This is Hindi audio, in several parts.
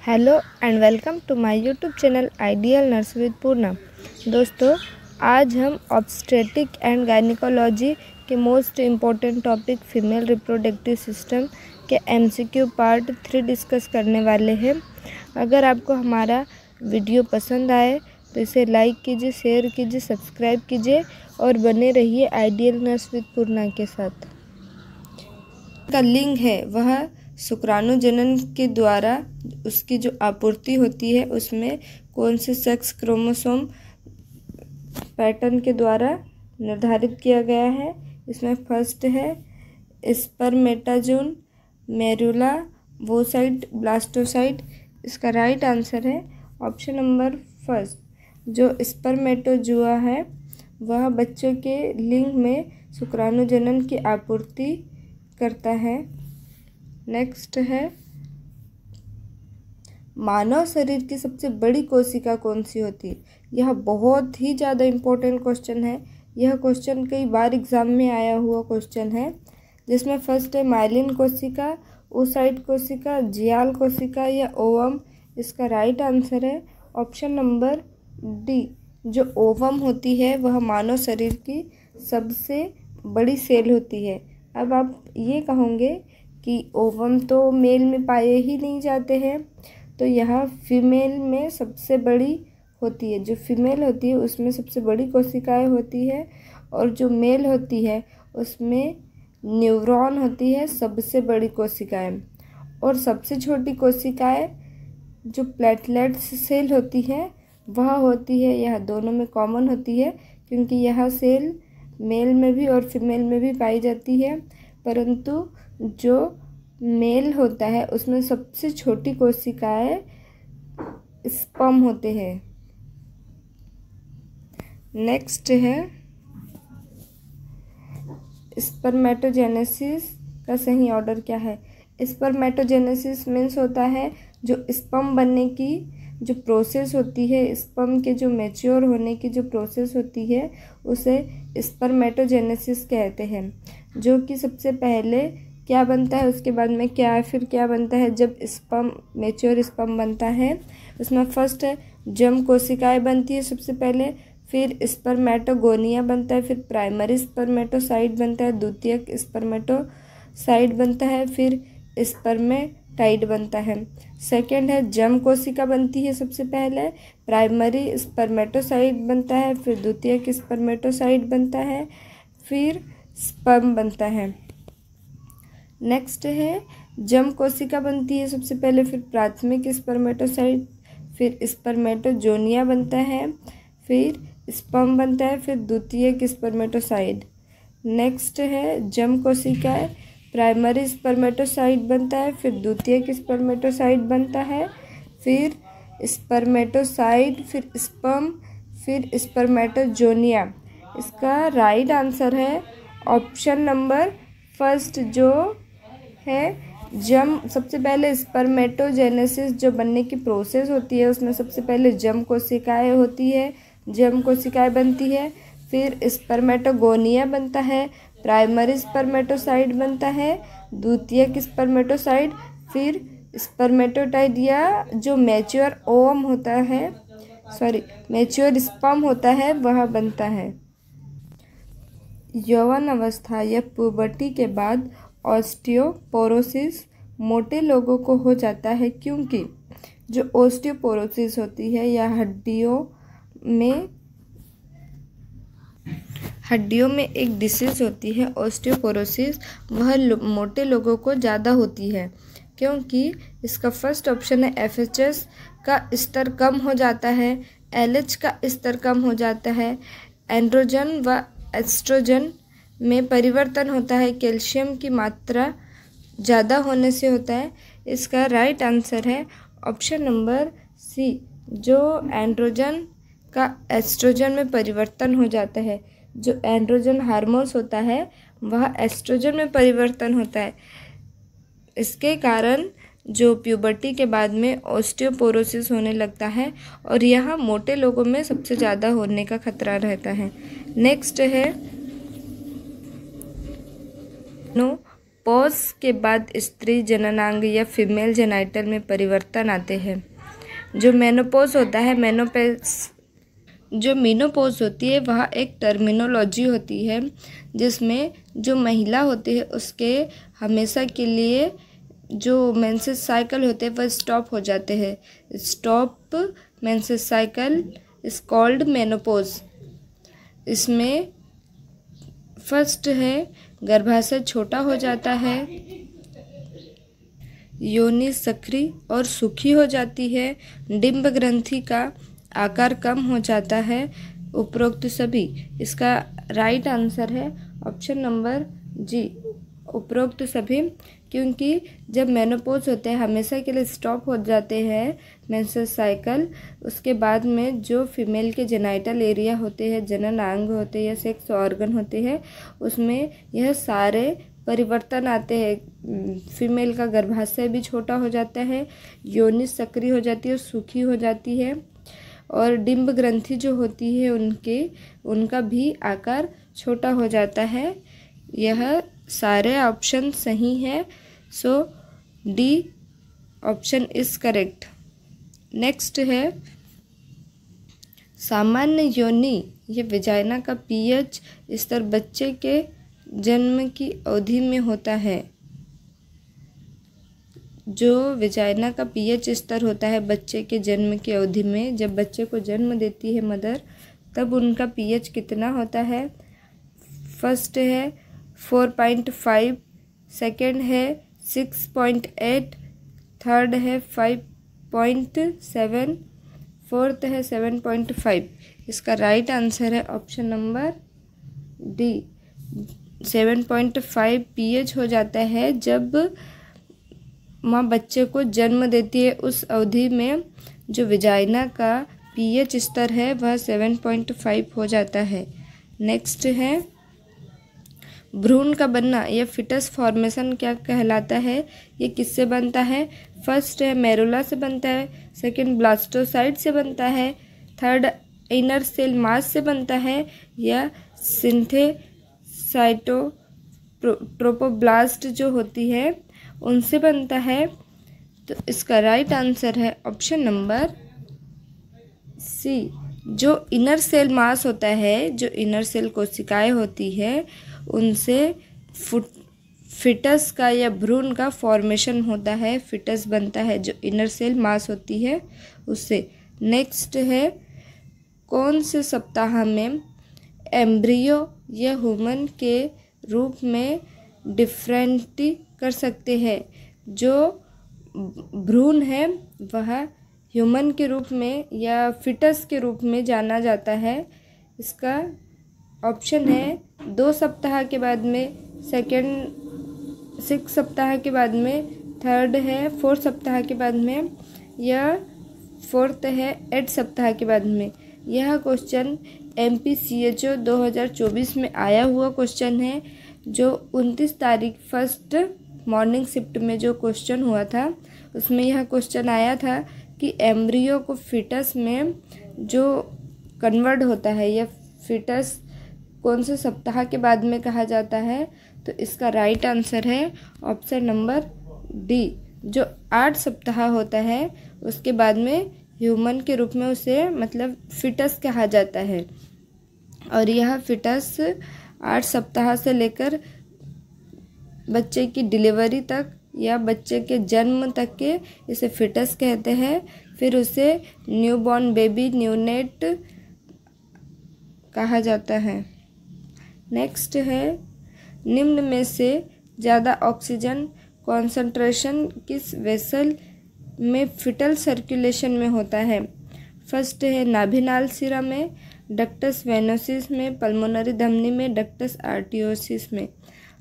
Hello and welcome to my YouTube channel ideal nurse with Purna. दोस्तों, आज हम ऑब्स्टेटिक एंड गायनिकोलॉजी के most important topic female reproductive system के एमसीक्यू पार्ट 3 डिस्कस करने वाले हैं। अगर आपको हमारा वीडियो पसंद आए तो इसे लाइक कीजिए, शेयर कीजिए, सब्सक्राइब कीजिए और बने रहिए आइडियल नर्स विद पूर्णा के साथ। का लिंग है वह शुक्राणु जनन के द्वारा उसकी जो आपूर्ति होती है उसमें कौन से सेक्स क्रोमोसोम पैटर्न के द्वारा निर्धारित किया गया है। इसमें फर्स्ट है स्पर्मेटाजोन, मेरुला, वोसाइट, ब्लास्टोसाइट। इसका राइट आंसर है ऑप्शन नंबर फर्स्ट। जो स्पर्मेटोजुआ है वह बच्चों के लिंग में शुक्राणु जनन की आपूर्ति करता है। नेक्स्ट है मानव शरीर की सबसे बड़ी कोशिका कौन सी होती है। यह बहुत ही ज़्यादा इम्पोर्टेंट क्वेश्चन है। यह क्वेश्चन कई बार एग्जाम में आया हुआ क्वेश्चन है, जिसमें फर्स्ट है माइलिन कोशिका, ओसाइट कोशिका, जियाल कोशिका या ओवम। इसका राइट आंसर है ऑप्शन नंबर डी। जो ओवम होती है वह मानव शरीर की सबसे बड़ी सेल होती है। अब आप ये कहोगे कि ओवम तो मेल में पाए ही नहीं जाते हैं, तो यह फीमेल में सबसे बड़ी होती है। जो फीमेल होती है उसमें सबसे बड़ी कोशिकाएं होती है और जो मेल होती है उसमें न्यूरॉन होती है सबसे बड़ी कोशिकाएं। और सबसे छोटी कोशिकाएं जो प्लेटलेट्स सेल होती है वह होती है, यह दोनों में कॉमन होती है क्योंकि यह सेल मेल में भी और फीमेल में भी पाई जाती है, परंतु जो मेल होता है उसमें सबसे छोटी कोशिकाएं स्पर्म होते हैं। नेक्स्ट है स्पर्मेटोजेनेसिस का सही ऑर्डर क्या है। स्पर्मेटोजेनेसिस मीन्स होता है जो स्पर्म बनने की जो प्रोसेस होती है, स्पर्म के जो मैच्योर होने की जो प्रोसेस होती है उसे स्पर्मेटोजेनेसिस कहते हैं। जो कि सबसे पहले क्या बनता है, उसके बाद में क्या, फिर क्या बनता है। जब स्पर्म मैच्योर स्पर्म बनता है उसमें फर्स्ट है जर्म कोशिकाएं बनती है सबसे पहले, फिर स्पर्मेटोगोनिया बनता है, फिर प्राइमरी स्पर्मेटोसाइट बनता है, द्वितीयक स्पर्मेटोसाइट बनता है, फिर स्पर्मेटाइड बनता है। सेकेंड है जर्म कोशिका बनती है सबसे पहले, प्राइमरी स्पर्मेटोसाइट बनता है, फिर द्वितीयक स्पर्मेटोसाइट बनता है, फिर स्पर्म बनता है। नेक्स्ट है जर्म कोशिका बनती है सबसे पहले, फिर प्राथमिक स्पर्मेटोसाइट, फिर स्पर्मेटोजोनिया बनता है, फिर स्पर्म बनता है, फिर द्वितीयक स्पर्मेटोसाइट। नेक्स्ट है जर्म कोशिका प्राइमरी स्पर्मेटोसाइट बनता है, फिर द्वितीयक स्पर्मेटोसाइट बनता है, फिर स्पर्मेटोसाइट, फिर स्पर्म, फिर स्पर्मेटोजोनिया। इसका राइट आंसर है ऑप्शन नंबर फर्स्ट जो है जर्म। सबसे पहले स्पर्मेटोजेनेसिस जो बनने की प्रोसेस होती है उसमें सबसे पहले जर्म कोशिकाएं होती है, जर्म कोशिकाएं बनती है, फिर स्पर्मेटोगोनिया बनता है, प्राइमरी स्पर्मेटोसाइट बनता है, द्वितीयक स्पर्मेटोसाइट, फिर स्पर्मेटोटाइड या जो मैच्योर ओवम होता है, मैच्योर स्पर्म होता है वह बनता है। यौवन अवस्था या प्यूबर्टी के बाद ऑस्टियोपोरोसिस मोटे लोगों को हो जाता है क्योंकि जो ऑस्टियोपोरोसिस होती है यह हड्डियों में एक डिसीज होती है। ऑस्टियोपोरोसिस वह मोटे लोगों को ज़्यादा होती है क्योंकि इसका फर्स्ट ऑप्शन है एफएचएस का स्तर कम हो जाता है, एलएच का स्तर कम हो जाता है, एंड्रोजन व एस्ट्रोजन में परिवर्तन होता है, कैल्शियम की मात्रा ज़्यादा होने से होता है। इसका राइट आंसर है ऑप्शन नंबर सी। जो एंड्रोजन का एस्ट्रोजन में परिवर्तन हो जाता है, जो एंड्रोजन हार्मोन्स होता है वह एस्ट्रोजन में परिवर्तन होता है। इसके कारण जो प्यूबर्टी के बाद में ऑस्टियोपोरोसिस होने लगता है और यह मोटे लोगों में सबसे ज़्यादा होने का खतरा रहता है। नेक्स्ट है मेनोपॉज के बाद स्त्री जननांग या फीमेल जेनाइटल में परिवर्तन आते हैं। जो मेनोपॉज होता है, मेनोपॉज होती है वह एक टर्मिनोलॉजी होती है जिसमें जो महिला होती है उसके हमेशा के लिए जो मेंसेस साइकिल होते हैं वह स्टॉप हो जाते हैं। Stop menses cycle is called menopause. इसमें फर्स्ट है गर्भाशय छोटा हो जाता है, योनि सक्रिय और सूखी हो जाती है, डिंब ग्रंथि का आकार कम हो जाता है। उपरोक्त सभी, इसका राइट आंसर है ऑप्शन नंबर जी, उपरोक्त सभी। क्योंकि जब मेनोपॉज होते हैं हमेशा के लिए स्टॉप हो जाते हैं मेंसेस साइकिल, उसके बाद में जो फीमेल के जेनाइटल एरिया होते हैं, जनन अंग होते हैं या सेक्स ऑर्गन होते हैं, उसमें यह सारे परिवर्तन आते हैं। फीमेल का गर्भाशय भी छोटा हो जाता है, योनि सक्रिय हो जाती है, सूखी हो जाती है, और डिंब ग्रंथि जो होती है उनका भी आकार छोटा हो जाता है। यह सारे ऑप्शन सही है, so D option is correct. Next है सामान्य योनि या विजाइना का पीएच स्तर बच्चे के जन्म की अवधि में होता है। जो विजाइना का पीएच स्तर होता है बच्चे के जन्म की अवधि में, जब बच्चे को जन्म देती है मदर, तब उनका पीएच कितना होता है? फर्स्ट है 4.5, सेकेंड है 6.8, थर्ड है 5.7, फोर्थ है 7.5। इसका राइट आंसर है ऑप्शन नंबर डी, 7.5 पीएच हो जाता है जब माँ बच्चे को जन्म देती है। उस अवधि में जो विजाइना का पीएच स्तर है वह 7.5 हो जाता है। नेक्स्ट है भ्रूण का बनना या फिटस फॉर्मेशन क्या कहलाता है? ये किससे बनता है? फर्स्ट है मेरुला से बनता है, सेकंड ब्लास्टोसाइट से बनता है, थर्ड इनर सेल मास से बनता है, या ट्रोपोब्लास्ट जो होती है उनसे बनता है। तो इसका राइट आंसर है ऑप्शन नंबर सी। जो इनर सेल मास होता है, जो इनर सेल कोशिकाएं होती है, उनसे फिटस का या भ्रूण का फॉर्मेशन होता है, फिटस बनता है जो इनर सेल मास होती है उससे। नेक्स्ट है कौन से सप्ताह में एम्ब्रियो या ह्यूमन के रूप में डिफरेंट कर सकते हैं? जो भ्रूण है वह ह्यूमन के रूप में या फिटस के रूप में जाना जाता है। इसका ऑप्शन है 2 सप्ताह के बाद में, सेकेंड 6 सप्ताह के बाद में, थर्ड है 4 सप्ताह के बाद में, या फोर्थ है 8 सप्ताह के बाद में। यह क्वेश्चन MPCHO 2024 में आया हुआ क्वेश्चन है, जो 29 तारीख फर्स्ट मॉर्निंग शिफ्ट में जो क्वेश्चन हुआ था उसमें यह क्वेश्चन आया था कि एम्ब्रियो को फिटस में जो कन्वर्ट होता है या फिटस कौन से सप्ताह के बाद में कहा जाता है? तो इसका राइट आंसर है ऑप्शन नंबर डी, जो 8 सप्ताह होता है उसके बाद में ह्यूमन के रूप में उसे मतलब फिटस कहा जाता है। और यह फिटस 8 सप्ताह से लेकर बच्चे की डिलीवरी तक या बच्चे के जन्म तक के इसे फिटस कहते हैं। फिर उसे न्यूबॉर्न बेबी, न्यूनेट कहा जाता है। नेक्स्ट है निम्न में से ज़्यादा ऑक्सीजन कॉन्सेंट्रेशन किस वेसल में फिटल सर्कुलेशन में होता है? फर्स्ट है नाभिनाल सिरा में, डक्टस वेनोसिस में, पल्मोनरी धमनी में, डक्टस आर्टियोसिस में।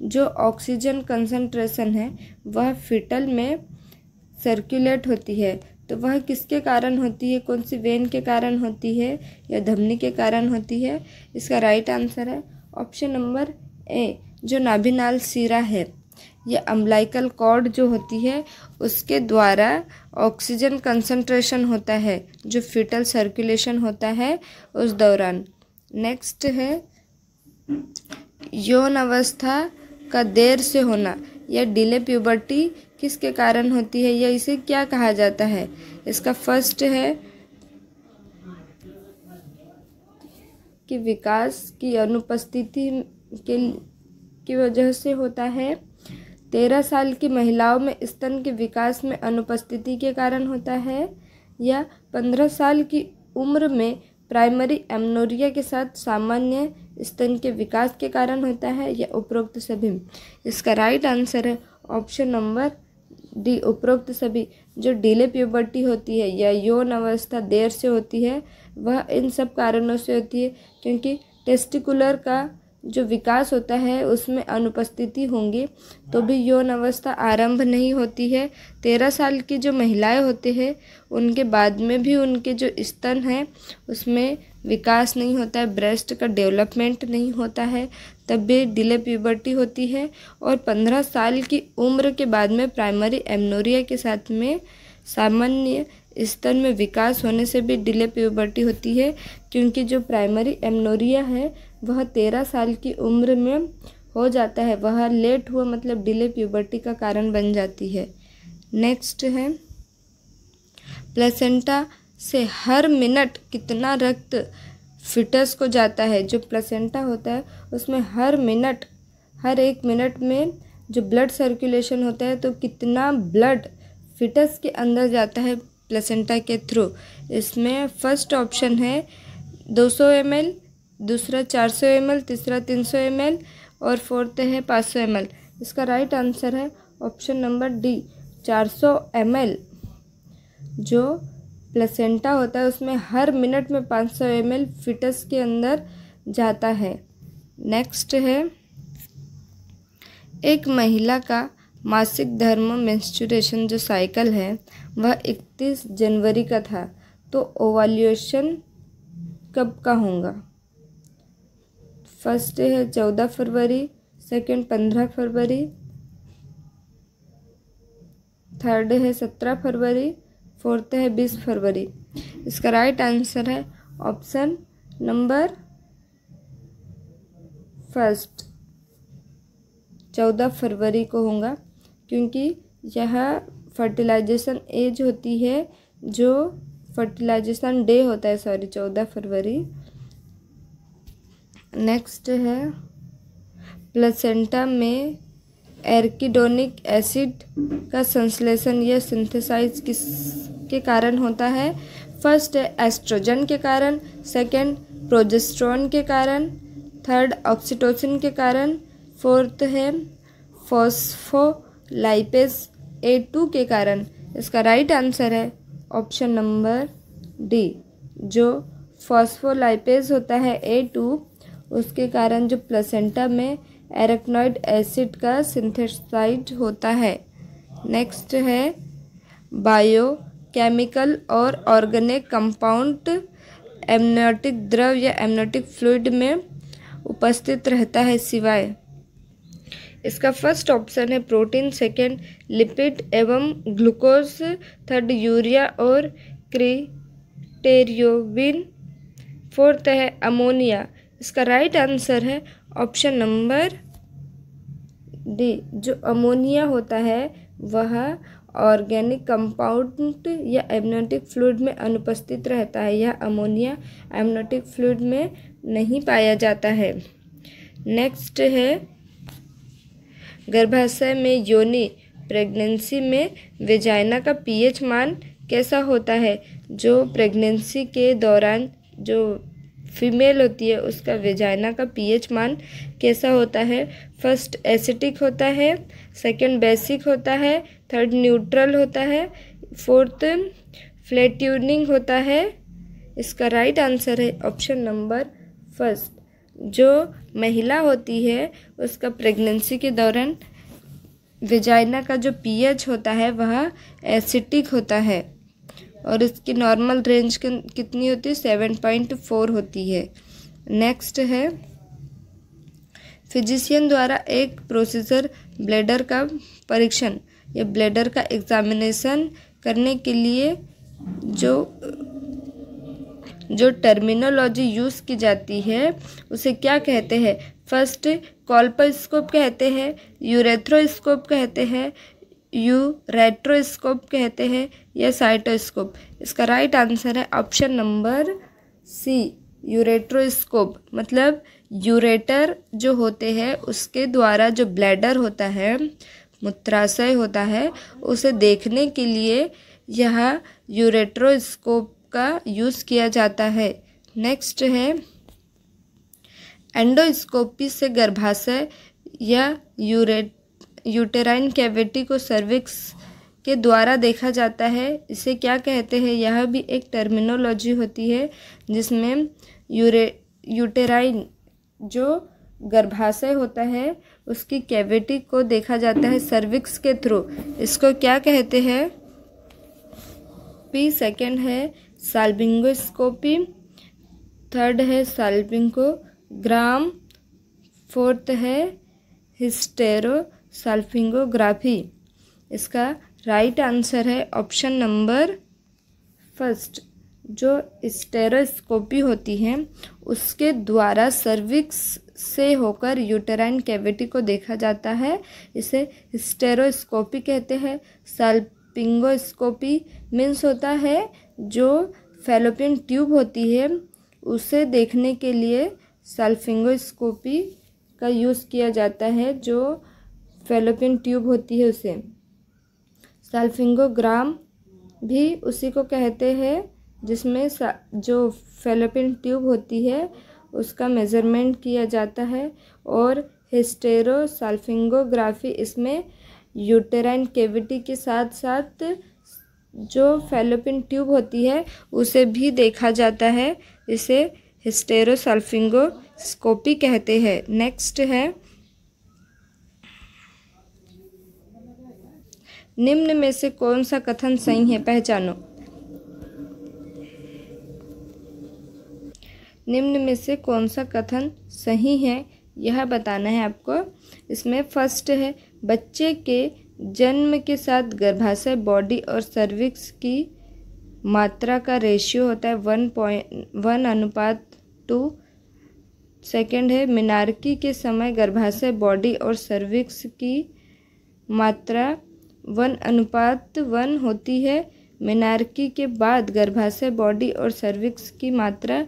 जो ऑक्सीजन कंसंट्रेशन है वह फिटल में सर्कुलेट होती है, तो वह किसके कारण होती है? कौन सी वेन के कारण होती है या धमनी के कारण होती है? इसका राइट आंसर है ऑप्शन नंबर ए, जो नाभिनाल सिरा है। यह अम्बिलिकल कॉर्ड जो होती है उसके द्वारा ऑक्सीजन कंसंट्रेशन होता है, जो फिटल सर्कुलेशन होता है उस दौरान। नेक्स्ट है यौन अवस्था का देर से होना या डिले प्यूबर्टी किसके कारण होती है या इसे क्या कहा जाता है? इसका फर्स्ट है कि विकास की अनुपस्थिति की वजह से होता है। 13 साल की महिलाओं में स्तन के विकास में अनुपस्थिति के कारण होता है, या 15 साल की उम्र में प्राइमरी एमनोरिया के साथ सामान्य स्तन के विकास के कारण होता है, या उपरोक्त सभी। इसका राइट आंसर है ऑप्शन नंबर डी, उपरोक्त सभी। जो डिले प्यूबर्टी होती है या यौन अवस्था देर से होती है वह इन सब कारणों से होती है, क्योंकि टेस्टिकुलर का जो विकास होता है उसमें अनुपस्थिति होंगी तो भी यौन अवस्था आरंभ नहीं होती है। 13 साल की जो महिलाएं होते हैं उनके बाद में भी उनके जो स्तन है उसमें विकास नहीं होता है, ब्रेस्ट का डेवलपमेंट नहीं होता है, तब भी डिले प्यूबर्टी होती है। और 15 साल की उम्र के बाद में प्राइमरी एमनोरिया के साथ में सामान्य स्तन में विकास होने से भी डिले प्यूबर्टी होती है, क्योंकि जो प्राइमरी एमनोरिया है वह 13 साल की उम्र में हो जाता है, वह लेट हुआ मतलब डिले प्यूबर्टी का कारण बन जाती है। नेक्स्ट है प्लेसेंटा से हर मिनट कितना रक्त फिटस को जाता है? जो प्लेसेंटा होता है उसमें हर एक मिनट में जो ब्लड सर्कुलेशन होता है तो कितना ब्लड फिटस के अंदर जाता है प्लेसेंटा के थ्रू? इसमें फर्स्ट ऑप्शन है 200 ml, दूसरा 400 ml, तीसरा 300 ml और फोर्थ है 500 ml। इसका राइट आंसर है ऑप्शन नंबर डी, 400 ml। जो प्लेसेंटा होता है उसमें हर मिनट में 500 ml फिटस के अंदर जाता है। नेक्स्ट है एक महिला का मासिक धर्म मेंस्ट्रुएशन जो साइकिल है वह 31 जनवरी का था, तो ओवल्यूशन कब का होगा? फर्स्ट है 14 फरवरी, सेकंड 15 फरवरी, थर्ड है 17 फरवरी, फोर्थ है 20 फरवरी। इसका राइट आंसर है ऑप्शन नंबर फर्स्ट, 14 फरवरी को होगा, क्योंकि यह फर्टिलाइजेशन एज होती है, जो फर्टिलाइजेशन डे होता है 14 फरवरी। नेक्स्ट है प्लेसेंटा में एर्किडोनिक एसिड का संश्लेषण या सिंथेसाइज किसके कारण होता है? फर्स्ट है एस्ट्रोजन के कारण, सेकंड प्रोजेस्टेरोन के कारण, थर्ड ऑक्सीटोसिन के कारण, फोर्थ है फॉस्फोलाइपेज A2 के कारण। इसका राइट आंसर है ऑप्शन नंबर डी, जो फॉस्फोलाइपेज होता है A2 उसके कारण जो प्लेसेंटा में एराकिनोइक एसिड का सिंथेसाइज होता है। नेक्स्ट है बायोकेमिकल और ऑर्गेनिक कंपाउंड एमनियोटिक द्रव या एमनियोटिक फ्लूइड में उपस्थित रहता है सिवाय। इसका फर्स्ट ऑप्शन है प्रोटीन, सेकंड लिपिड एवं ग्लूकोज, थर्ड यूरिया और क्रिटेरियोबिन, फोर्थ है अमोनिया। इसका राइट आंसर है ऑप्शन नंबर डी, जो अमोनिया होता है वह ऑर्गेनिक कंपाउंड या एमनियोटिक फ्लूइड में अनुपस्थित रहता है। यह अमोनिया एमनियोटिक फ्लूइड में नहीं पाया जाता है। नेक्स्ट है गर्भाशय में योनि प्रेगनेंसी में वेजाइना का पीएच मान कैसा होता है? जो प्रेगनेंसी के दौरान जो फीमेल होती है उसका वेजाइना का पीएच मान कैसा होता है? फर्स्ट एसिटिक होता है, सेकंड बेसिक होता है, थर्ड न्यूट्रल होता है, फोर्थ फ्लैट्यूनिंग होता है। इसका राइट आंसर है ऑप्शन नंबर फर्स्ट, जो महिला होती है उसका प्रेगनेंसी के दौरान वेजाइना का जो पीएच होता है वह एसिटिक होता है और इसकी नॉर्मल रेंज कितनी होती है? 7.4 होती है। नेक्स्ट है फिजिशियन द्वारा एक प्रोसीजर ब्लैडर का परीक्षण या ब्लैडर का एग्जामिनेशन करने के लिए जो जो टर्मिनोलॉजी यूज़ की जाती है उसे क्या कहते हैं? फर्स्ट कॉल्पोस्कोप कहते हैं, यूरेथ्रोस्कोप कहते हैं, यूरेट्रोस्कोप कहते हैं या साइटोस्कोप। इसका राइट आंसर है ऑप्शन नंबर सी, यूरेट्रोस्कोप। मतलब यूरेटर जो होते हैं उसके द्वारा जो ब्लैडर होता है, मूत्राशय होता है, उसे देखने के लिए यह यूरेट्रोस्कोप का यूज़ किया जाता है। नेक्स्ट है एंडोस्कोपी से गर्भाशय या यूटेराइन कैविटी को सर्विक्स के द्वारा देखा जाता है। इसे क्या कहते हैं? यह भी एक टर्मिनोलॉजी होती है जिसमें यूटेराइन जो गर्भाशय होता है उसकी कैविटी को देखा जाता है सर्विक्स के थ्रू। इसको क्या कहते हैं? सेकंड है साल्पिंगोस्कोपी, थर्ड है साल्पिंगोग्राम, फोर्थ है हिस्टेरोसाल्पिंगोग्राफी। इसका राइट आंसर है ऑप्शन नंबर फर्स्ट। जो हिस्टेरोस्कोपी होती है उसके द्वारा सर्विक्स से होकर यूटेराइन कैविटी को देखा जाता है, इसे हिस्टेरोस्कोपी कहते हैं। साल्पिंगोस्कोपी मीन्स होता है जो फैलोपियन ट्यूब होती है उसे देखने के लिए साल्पिंगोस्कोपी का यूज़ किया जाता है। जो फैलोपियन ट्यूब होती है उसे साल्पिंगोग्राम भी उसी को कहते हैं जिसमें जो फैलोपियन ट्यूब होती है उसका मेज़रमेंट किया जाता है। और हिस्टेरोसाल्पिंगोग्राफी इसमें यूटेराइन कैविटी के साथ साथ जो फैलोपियन ट्यूब होती है उसे भी देखा जाता है, इसे हिस्टेरोसाल्पिंगोस्कोपी कहते हैं। नेक्स्ट है निम्न में से कौन सा कथन सही है? पहचानो। निम्न में से कौन सा कथन सही है यह बताना है आपको। इसमें फर्स्ट है बच्चे के जन्म के साथ गर्भाशय, बॉडी और सर्विक्स की मात्रा का रेशियो होता है 1:1। सेकंड है मेनार्की के समय गर्भाशय, बॉडी और सर्विक्स की मात्रा 1:1 होती है। मेनार्की के बाद गर्भाशय, बॉडी और सर्विक्स की मात्रा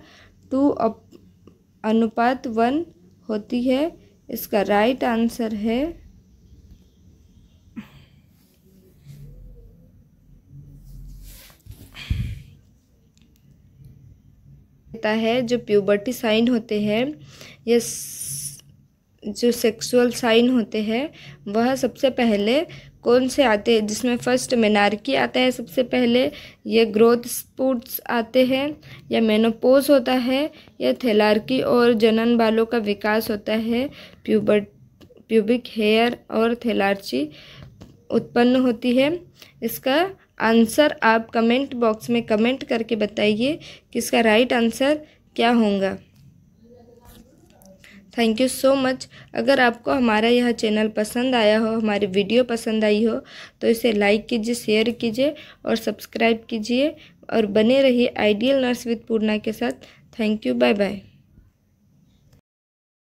2:1 होती है। इसका राइट आंसर है जो प्यूबर्टी साइन होते हैं या जो सेक्सुअल साइन होते हैं वह सबसे पहले कौन से आते हैं? जिसमें फर्स्ट मेनार्की आता है सबसे पहले, ये ग्रोथ स्पूट्स आते हैं, या मेनोपोज होता है, या थैलार्की और जनन बालों का विकास होता है, प्यूबिक हेयर और थैलार्ची उत्पन्न होती है। इसका आंसर आप कमेंट बॉक्स में कमेंट करके बताइए कि इसका राइट आंसर क्या होगा। Thank you so much. अगर आपको हमारा यह चैनल पसंद आया हो, हमारी वीडियो पसंद आई हो तो इसे लाइक कीजिए, शेयर कीजिए और सब्सक्राइब कीजिए और बने रहिए आइडियल नर्स विद पूर्णा के साथ। Thank you, bye bye.